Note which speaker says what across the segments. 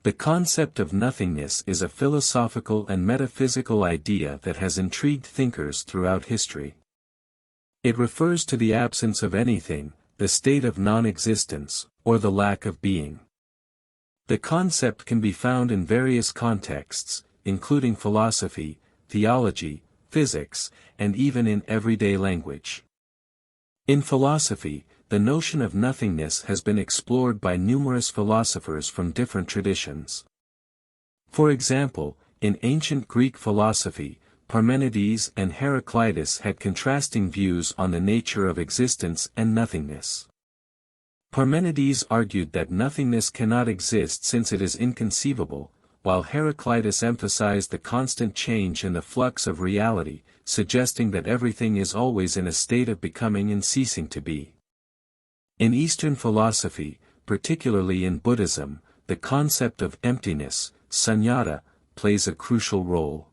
Speaker 1: The concept of nothingness is a philosophical and metaphysical idea that has intrigued thinkers throughout history. It refers to the absence of anything, the state of non-existence, or the lack of being. The concept can be found in various contexts, including philosophy, theology, physics, and even in everyday language. In philosophy, the notion of nothingness has been explored by numerous philosophers from different traditions. For example, in ancient Greek philosophy, Parmenides and Heraclitus had contrasting views on the nature of existence and nothingness. Parmenides argued that nothingness cannot exist since it is inconceivable, while Heraclitus emphasized the constant change and the flux of reality, suggesting that everything is always in a state of becoming and ceasing to be. In Eastern philosophy, particularly in Buddhism, the concept of emptiness, sunyata, plays a crucial role.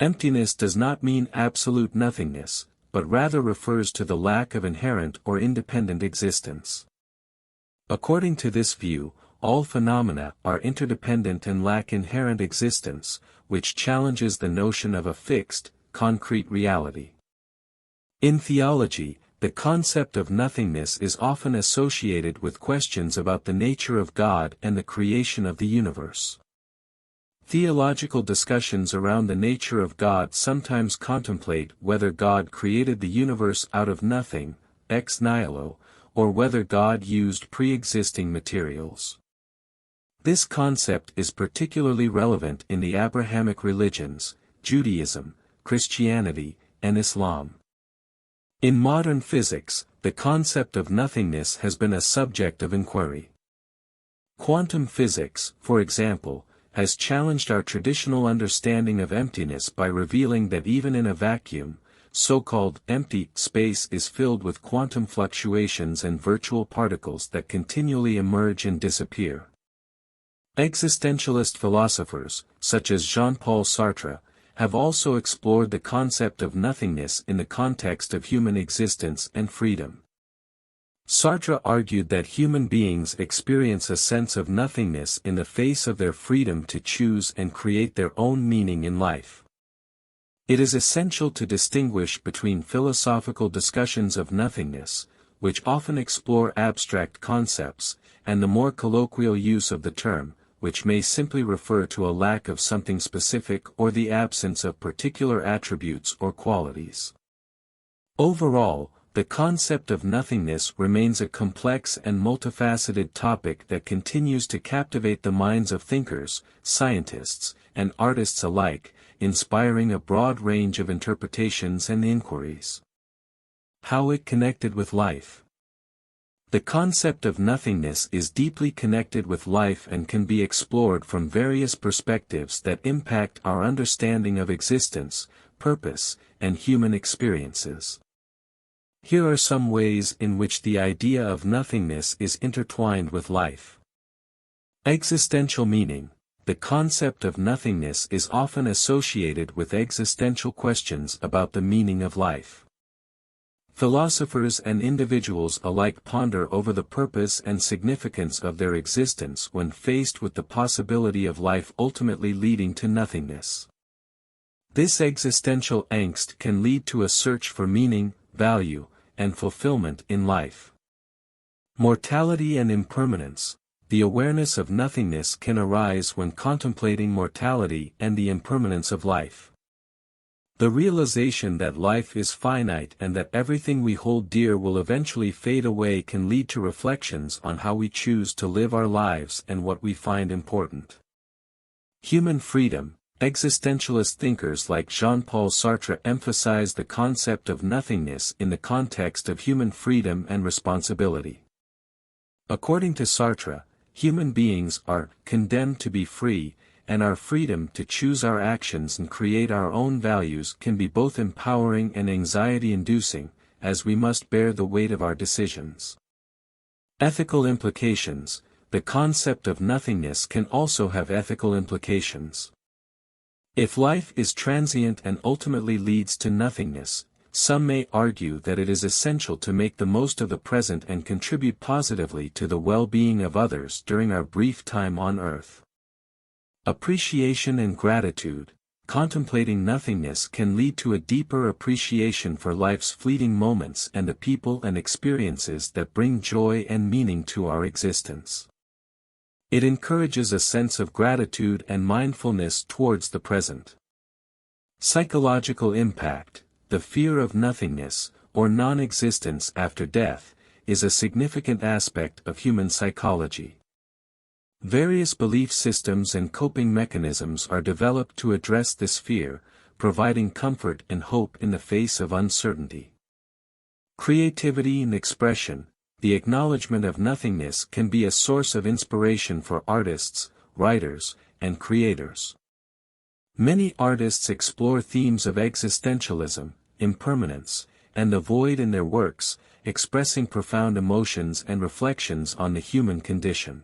Speaker 1: Emptiness does not mean absolute nothingness, but rather refers to the lack of inherent or independent existence. According to this view, all phenomena are interdependent and lack inherent existence, which challenges the notion of a fixed, concrete reality. In theology, the concept of nothingness is often associated with questions about the nature of God and the creation of the universe. Theological discussions around the nature of God sometimes contemplate whether God created the universe out of nothing, ex nihilo, or whether God used pre-existing materials. This concept is particularly relevant in the Abrahamic religions, Judaism, Christianity, and Islam. In modern physics, the concept of nothingness has been a subject of inquiry. Quantum physics, for example, has challenged our traditional understanding of emptiness by revealing that even in a vacuum, so-called empty space is filled with quantum fluctuations and virtual particles that continually emerge and disappear. Existentialist philosophers, such as Jean-Paul Sartre, have also explored the concept of nothingness in the context of human existence and freedom. Sartre argued that human beings experience a sense of nothingness in the face of their freedom to choose and create their own meaning in life. It is essential to distinguish between philosophical discussions of nothingness, which often explore abstract concepts, and the more colloquial use of the term, which may simply refer to a lack of something specific or the absence of particular attributes or qualities. Overall, the concept of nothingness remains a complex and multifaceted topic that continues to captivate the minds of thinkers, scientists, and artists alike, inspiring a broad range of interpretations and inquiries. How it connected with life. The concept of nothingness is deeply connected with life and can be explored from various perspectives that impact our understanding of existence, purpose, and human experiences. Here are some ways in which the idea of nothingness is intertwined with life. Existential meaning. The concept of nothingness is often associated with existential questions about the meaning of life. Philosophers and individuals alike ponder over the purpose and significance of their existence when faced with the possibility of life ultimately leading to nothingness. This existential angst can lead to a search for meaning, value, and fulfillment in life. Mortality and impermanence. The awareness of nothingness can arise when contemplating mortality and the impermanence of life. The realization that life is finite and that everything we hold dear will eventually fade away can lead to reflections on how we choose to live our lives and what we find important. Human freedom. Existentialist thinkers like Jean-Paul Sartre emphasize the concept of nothingness in the context of human freedom and responsibility. According to Sartre, human beings are condemned to be free, and our freedom to choose our actions and create our own values can be both empowering and anxiety-inducing, as we must bear the weight of our decisions. Ethical implications. The concept of nothingness can also have ethical implications. If life is transient and ultimately leads to nothingness, some may argue that it is essential to make the most of the present and contribute positively to the well-being of others during our brief time on earth. Appreciation and gratitude. Contemplating nothingness can lead to a deeper appreciation for life's fleeting moments and the people and experiences that bring joy and meaning to our existence. It encourages a sense of gratitude and mindfulness towards the present. Psychological impact. The fear of nothingness, or non-existence after death, is a significant aspect of human psychology. Various belief systems and coping mechanisms are developed to address this fear, providing comfort and hope in the face of uncertainty. Creativity and expression. The acknowledgement of nothingness can be a source of inspiration for artists, writers, and creators. Many artists explore themes of existentialism, impermanence, and the void in their works, expressing profound emotions and reflections on the human condition.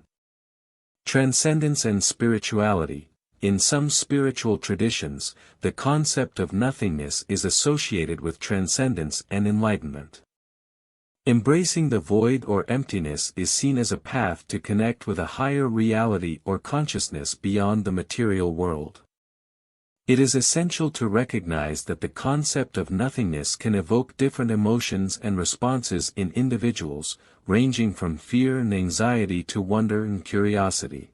Speaker 1: Transcendence and spirituality. In some spiritual traditions, the concept of nothingness is associated with transcendence and enlightenment. Embracing the void or emptiness is seen as a path to connect with a higher reality or consciousness beyond the material world. It is essential to recognize that the concept of nothingness can evoke different emotions and responses in individuals, ranging from fear and anxiety to wonder and curiosity.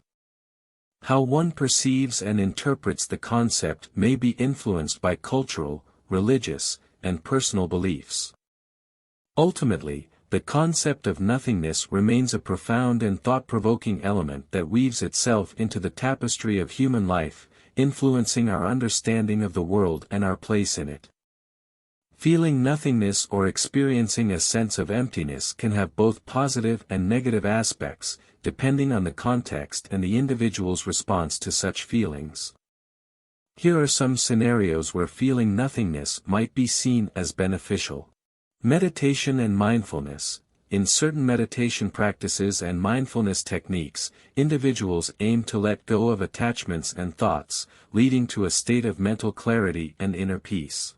Speaker 1: How one perceives and interprets the concept may be influenced by cultural, religious, and personal beliefs. Ultimately, the concept of nothingness remains a profound and thought-provoking element that weaves itself into the tapestry of human life, influencing our understanding of the world and our place in it. Feeling nothingness or experiencing a sense of emptiness can have both positive and negative aspects, depending on the context and the individual's response to such feelings. Here are some scenarios where feeling nothingness might be seen as beneficial. Meditation and mindfulness. In certain meditation practices and mindfulness techniques, individuals aim to let go of attachments and thoughts, leading to a state of mental clarity and inner peace.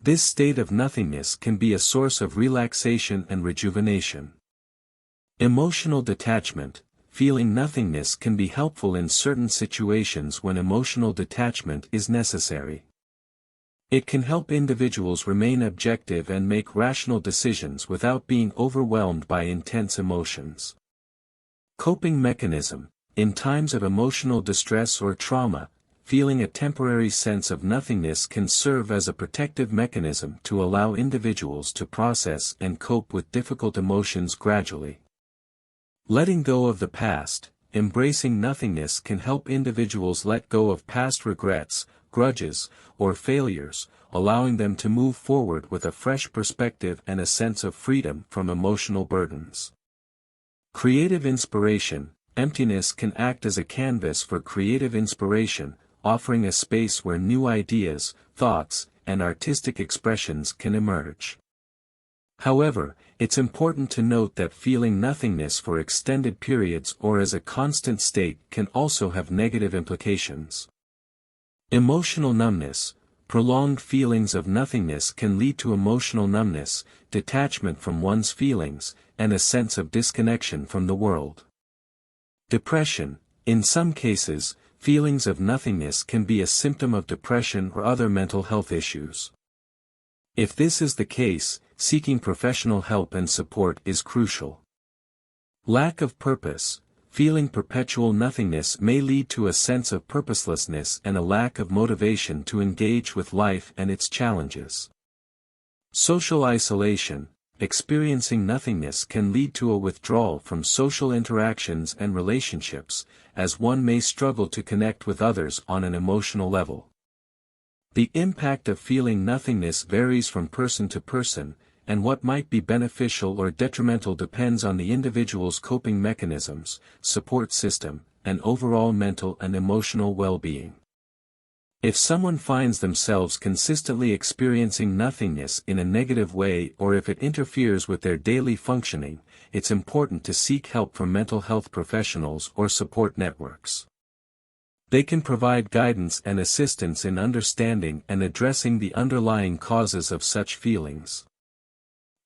Speaker 1: This state of nothingness can be a source of relaxation and rejuvenation. Emotional detachment. Feeling nothingness can be helpful in certain situations when emotional detachment is necessary. It can help individuals remain objective and make rational decisions without being overwhelmed by intense emotions. Coping mechanism. In times of emotional distress or trauma, feeling a temporary sense of nothingness can serve as a protective mechanism to allow individuals to process and cope with difficult emotions gradually. Letting go of the past. Embracing nothingness can help individuals let go of past regrets, grudges, or failures, allowing them to move forward with a fresh perspective and a sense of freedom from emotional burdens. Creative inspiration. Emptiness can act as a canvas for creative inspiration, offering a space where new ideas, thoughts, and artistic expressions can emerge. However, it's important to note that feeling nothingness for extended periods or as a constant state can also have negative implications. Emotional numbness. Prolonged feelings of nothingness can lead to emotional numbness, detachment from one's feelings, and a sense of disconnection from the world. Depression. In some cases, feelings of nothingness can be a symptom of depression or other mental health issues. If this is the case, seeking professional help and support is crucial. Lack of purpose. Feeling perpetual nothingness may lead to a sense of purposelessness and a lack of motivation to engage with life and its challenges. Social isolation. Experiencing nothingness can lead to a withdrawal from social interactions and relationships, as one may struggle to connect with others on an emotional level. The impact of feeling nothingness varies from person to person, and what might be beneficial or detrimental depends on the individual's coping mechanisms, support system, and overall mental and emotional well-being. If someone finds themselves consistently experiencing nothingness in a negative way or if it interferes with their daily functioning, it's important to seek help from mental health professionals or support networks. They can provide guidance and assistance in understanding and addressing the underlying causes of such feelings.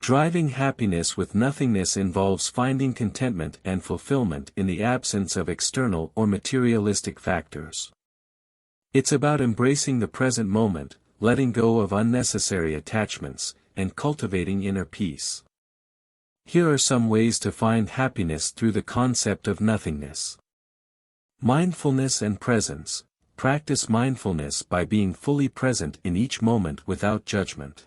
Speaker 1: Driving happiness with nothingness involves finding contentment and fulfillment in the absence of external or materialistic factors. It's about embracing the present moment, letting go of unnecessary attachments, and cultivating inner peace. Here are some ways to find happiness through the concept of nothingness. Mindfulness and presence. Practice mindfulness by being fully present in each moment without judgment.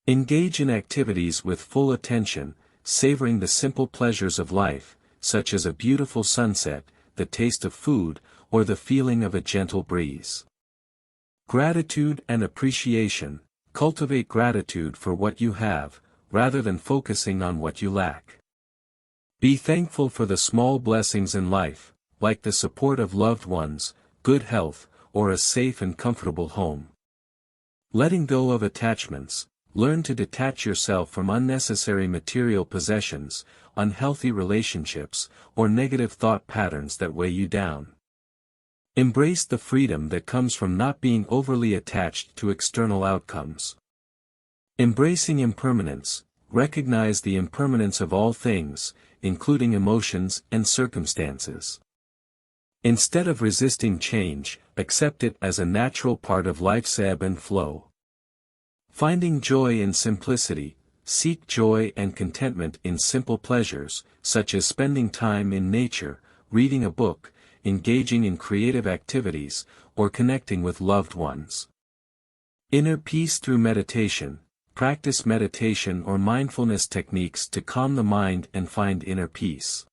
Speaker 1: Engage in activities with full attention, savoring the simple pleasures of life, such as a beautiful sunset, the taste of food, or the feeling of a gentle breeze. Gratitude and appreciation. Cultivate gratitude for what you have, rather than focusing on what you lack. Be thankful for the small blessings in life, like the support of loved ones, good health, or a safe and comfortable home. Letting go of attachments. Learn to detach yourself from unnecessary material possessions, unhealthy relationships, or negative thought patterns that weigh you down. Embrace the freedom that comes from not being overly attached to external outcomes. Embracing impermanence. Recognize the impermanence of all things, including emotions and circumstances. Instead of resisting change, accept it as a natural part of life's ebb and flow. Finding joy in simplicity. Seek joy and contentment in simple pleasures, such as spending time in nature, reading a book, engaging in creative activities, or connecting with loved ones. Inner peace through meditation. Practice meditation or mindfulness techniques to calm the mind and find inner peace.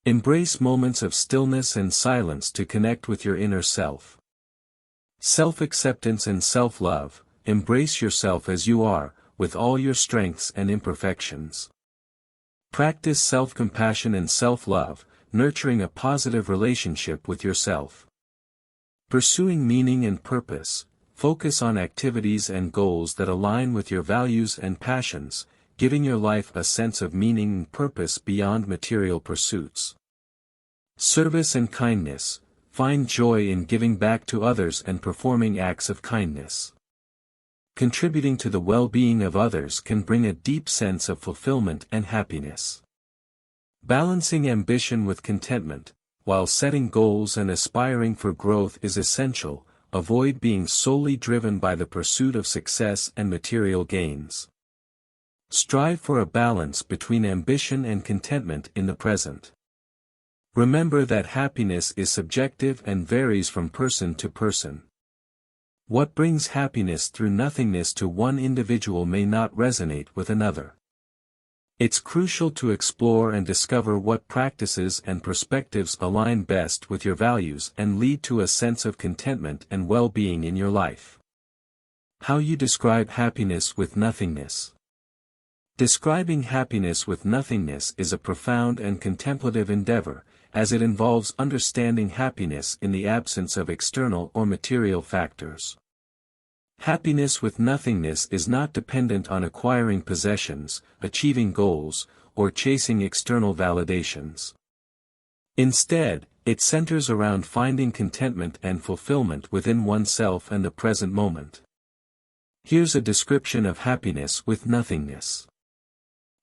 Speaker 1: Embrace moments of stillness and silence to connect with your inner self. Self-acceptance and self-love. Embrace yourself as you are, with all your strengths and imperfections. Practice self-compassion and self-love, nurturing a positive relationship with yourself. Pursuing meaning and purpose. Focus on activities and goals that align with your values and passions, giving your life a sense of meaning and purpose beyond material pursuits. Service and kindness. Find joy in giving back to others and performing acts of kindness. Contributing to the well-being of others can bring a deep sense of fulfillment and happiness. Balancing ambition with contentment. While setting goals and aspiring for growth is essential, avoid being solely driven by the pursuit of success and material gains. Strive for a balance between ambition and contentment in the present. Remember that happiness is subjective and varies from person to person. What brings happiness through nothingness to one individual may not resonate with another. It's crucial to explore and discover what practices and perspectives align best with your values and lead to a sense of contentment and well-being in your life. How you describe happiness with nothingness. Describing happiness with nothingness is a profound and contemplative endeavor, as it involves understanding happiness in the absence of external or material factors. Happiness with nothingness is not dependent on acquiring possessions, achieving goals, or chasing external validations. Instead, it centers around finding contentment and fulfillment within oneself and the present moment. Here's a description of happiness with nothingness.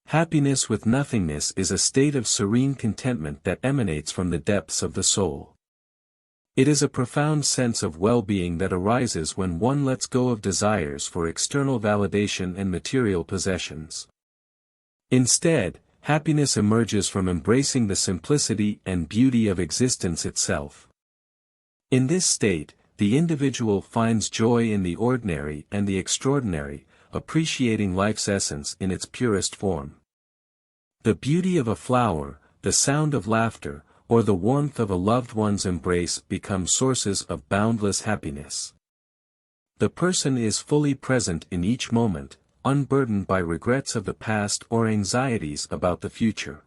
Speaker 1: Happiness with nothingness is a state of serene contentment that emanates from the depths of the soul. It is a profound sense of well-being that arises when one lets go of desires for external validation and material possessions. Instead, happiness emerges from embracing the simplicity and beauty of existence itself. In this state, the individual finds joy in the ordinary and the extraordinary, appreciating life's essence in its purest form. The beauty of a flower, the sound of laughter, or the warmth of a loved one's embrace become sources of boundless happiness. The person is fully present in each moment, unburdened by regrets of the past or anxieties about the future.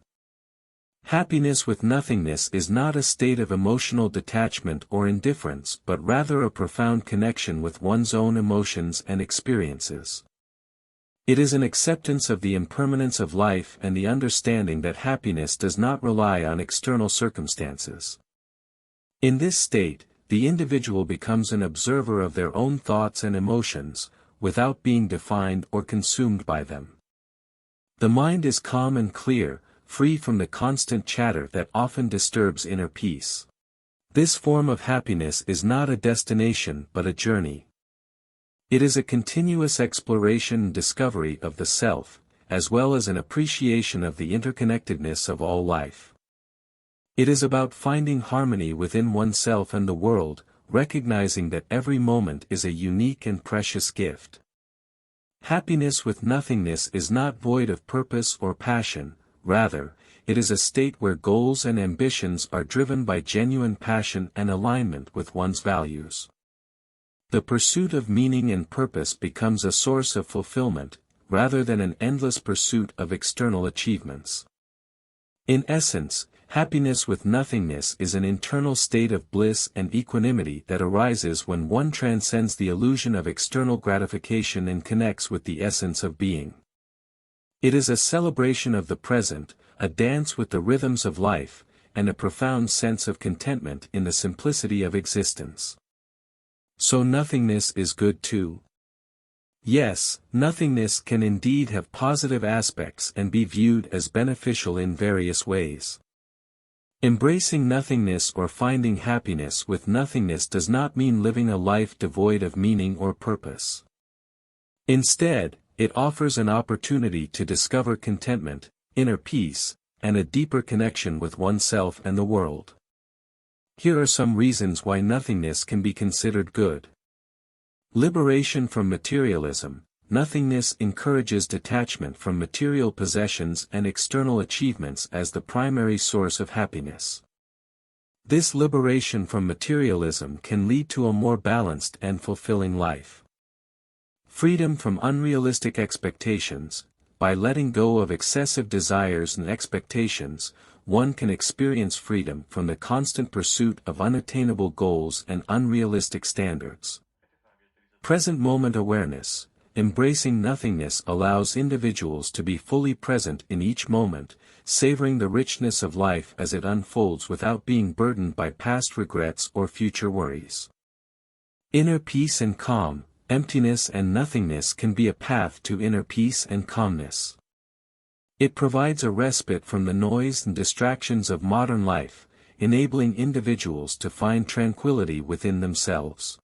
Speaker 1: Happiness with nothingness is not a state of emotional detachment or indifference but rather a profound connection with one's own emotions and experiences. It is an acceptance of the impermanence of life and the understanding that happiness does not rely on external circumstances. In this state, the individual becomes an observer of their own thoughts and emotions, without being defined or consumed by them. The mind is calm and clear, free from the constant chatter that often disturbs inner peace. This form of happiness is not a destination but a journey. It is a continuous exploration and discovery of the self, as well as an appreciation of the interconnectedness of all life. It is about finding harmony within oneself and the world, recognizing that every moment is a unique and precious gift. Happiness with nothingness is not void of purpose or passion, rather, it is a state where goals and ambitions are driven by genuine passion and alignment with one's values. The pursuit of meaning and purpose becomes a source of fulfillment, rather than an endless pursuit of external achievements. In essence, happiness with nothingness is an internal state of bliss and equanimity that arises when one transcends the illusion of external gratification and connects with the essence of being. It is a celebration of the present, a dance with the rhythms of life, and a profound sense of contentment in the simplicity of existence. So nothingness is good too? Yes, nothingness can indeed have positive aspects and be viewed as beneficial in various ways. Embracing nothingness or finding happiness with nothingness does not mean living a life devoid of meaning or purpose. Instead, it offers an opportunity to discover contentment, inner peace, and a deeper connection with oneself and the world. Here are some reasons why nothingness can be considered good. Liberation from materialism. Nothingness encourages detachment from material possessions and external achievements as the primary source of happiness. This liberation from materialism can lead to a more balanced and fulfilling life. Freedom from unrealistic expectations. By letting go of excessive desires and expectations, one can experience freedom from the constant pursuit of unattainable goals and unrealistic standards. Present moment awareness. Embracing nothingness allows individuals to be fully present in each moment, savoring the richness of life as it unfolds without being burdened by past regrets or future worries. Inner peace and calm. Emptiness and nothingness can be a path to inner peace and calmness. It provides a respite from the noise and distractions of modern life, enabling individuals to find tranquility within themselves.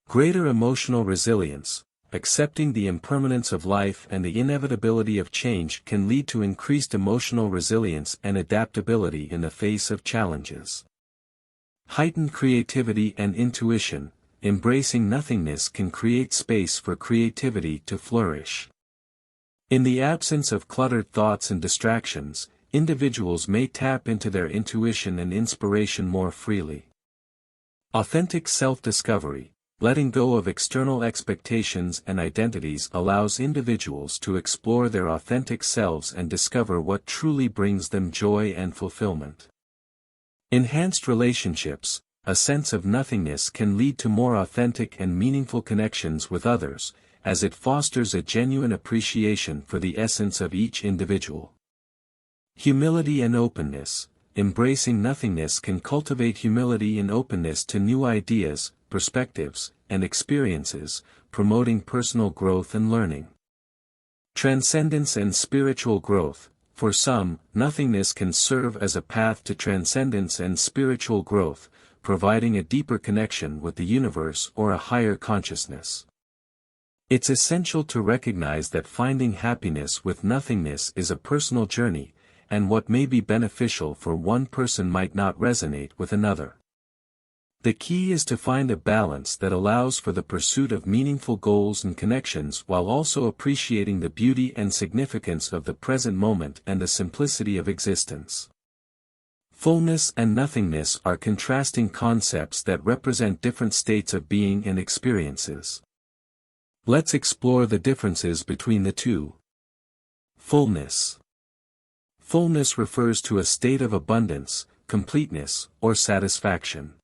Speaker 1: Greater emotional resilience. Accepting the impermanence of life and the inevitability of change can lead to increased emotional resilience and adaptability in the face of challenges. Heightened creativity and intuition. Embracing nothingness can create space for creativity to flourish. In the absence of cluttered thoughts and distractions, individuals may tap into their intuition and inspiration more freely. Authentic self-discovery. Letting go of external expectations and identities allows individuals to explore their authentic selves and discover what truly brings them joy and fulfillment. Enhanced relationships. A sense of nothingness can lead to more authentic and meaningful connections with others, as it fosters a genuine appreciation for the essence of each individual. Humility and openness. Embracing nothingness can cultivate humility and openness to new ideas, perspectives, and experiences, promoting personal growth and learning. Transcendence and spiritual growth. For some, nothingness can serve as a path to transcendence and spiritual growth, providing a deeper connection with the universe or a higher consciousness. It's essential to recognize that finding happiness with nothingness is a personal journey, and what may be beneficial for one person might not resonate with another. The key is to find a balance that allows for the pursuit of meaningful goals and connections while also appreciating the beauty and significance of the present moment and the simplicity of existence. Fullness and nothingness are contrasting concepts that represent different states of being and experiences. Let's explore the differences between the two. Fullness. Fullness refers to a state of abundance, completeness, or satisfaction.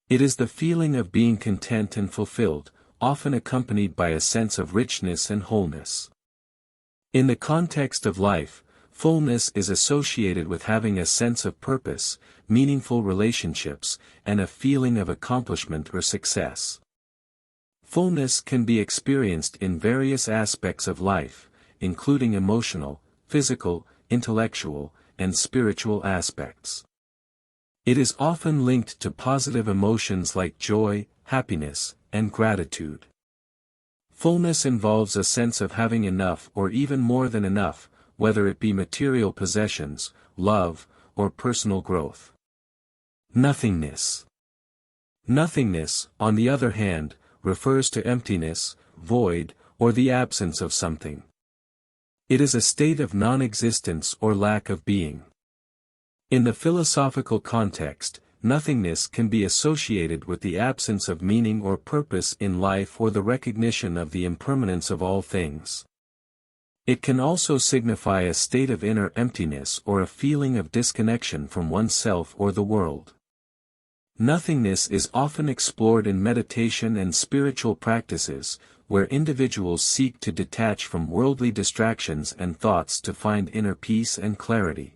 Speaker 1: It is the feeling of being content and fulfilled, often accompanied by a sense of richness and wholeness. In the context of life, fullness is associated with having a sense of purpose, meaningful relationships, and a feeling of accomplishment or success. Fullness can be experienced in various aspects of life, including emotional, physical, intellectual, and spiritual aspects. It is often linked to positive emotions like joy, happiness, and gratitude. Fullness involves a sense of having enough or even more than enough, whether it be material possessions, love, or personal growth. Nothingness. Nothingness, on the other hand, refers to emptiness, void, or the absence of something. It is a state of non-existence or lack of being. In the philosophical context, nothingness can be associated with the absence of meaning or purpose in life or the recognition of the impermanence of all things. It can also signify a state of inner emptiness or a feeling of disconnection from oneself or the world. Nothingness is often explored in meditation and spiritual practices, where individuals seek to detach from worldly distractions and thoughts to find inner peace and clarity.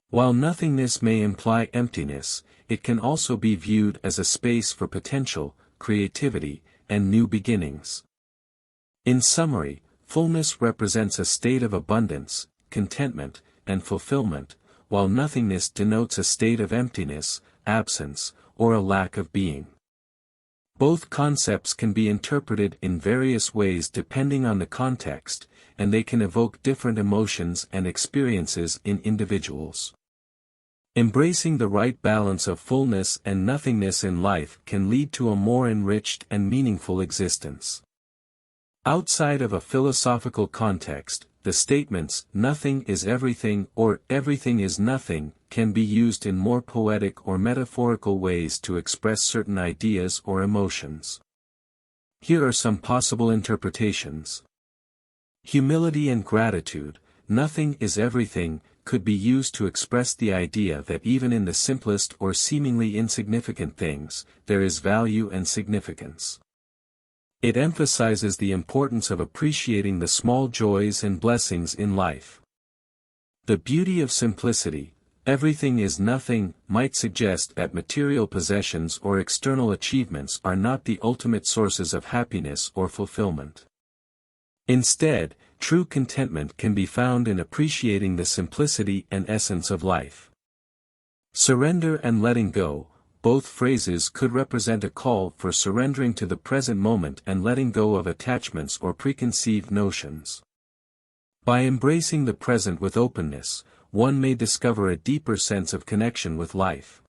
Speaker 1: While nothingness may imply emptiness, it can also be viewed as a space for potential, creativity, and new beginnings. In summary, fullness represents a state of abundance, contentment, and fulfillment, while nothingness denotes a state of emptiness, absence, or a lack of being. Both concepts can be interpreted in various ways depending on the context, and they can evoke different emotions and experiences in individuals. Embracing the right balance of fullness and nothingness in life can lead to a more enriched and meaningful existence. Outside of a philosophical context, the statements "nothing is everything" or "everything is nothing" can be used in more poetic or metaphorical ways to express certain ideas or emotions. Here are some possible interpretations. Humility and gratitude. Nothing is everything could be used to express the idea that even in the simplest or seemingly insignificant things, there is value and significance. It emphasizes the importance of appreciating the small joys and blessings in life. The beauty of simplicity. Everything is nothing might suggest that material possessions or external achievements are not the ultimate sources of happiness or fulfillment. Instead, true contentment can be found in appreciating the simplicity and essence of life. Surrender and letting go. Both phrases could represent a call for surrendering to the present moment and letting go of attachments or preconceived notions. By embracing the present with openness, one may discover a deeper sense of connection with life.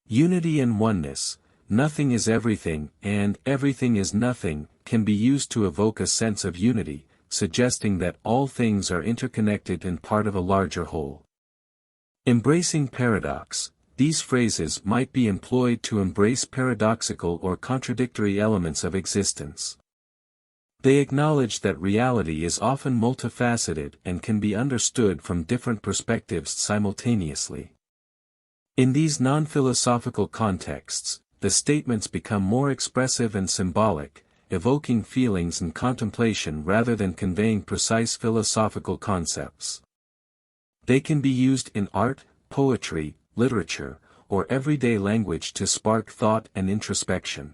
Speaker 1: Unity and oneness. Nothing is everything and everything is nothing can be used to evoke a sense of unity, suggesting that all things are interconnected and part of a larger whole. Embracing paradox. These phrases might be employed to embrace paradoxical or contradictory elements of existence. They acknowledge that reality is often multifaceted and can be understood from different perspectives simultaneously. In these non-philosophical contexts, the statements become more expressive and symbolic, evoking feelings and contemplation rather than conveying precise philosophical concepts. They can be used in art, poetry, literature, or everyday language to spark thought and introspection.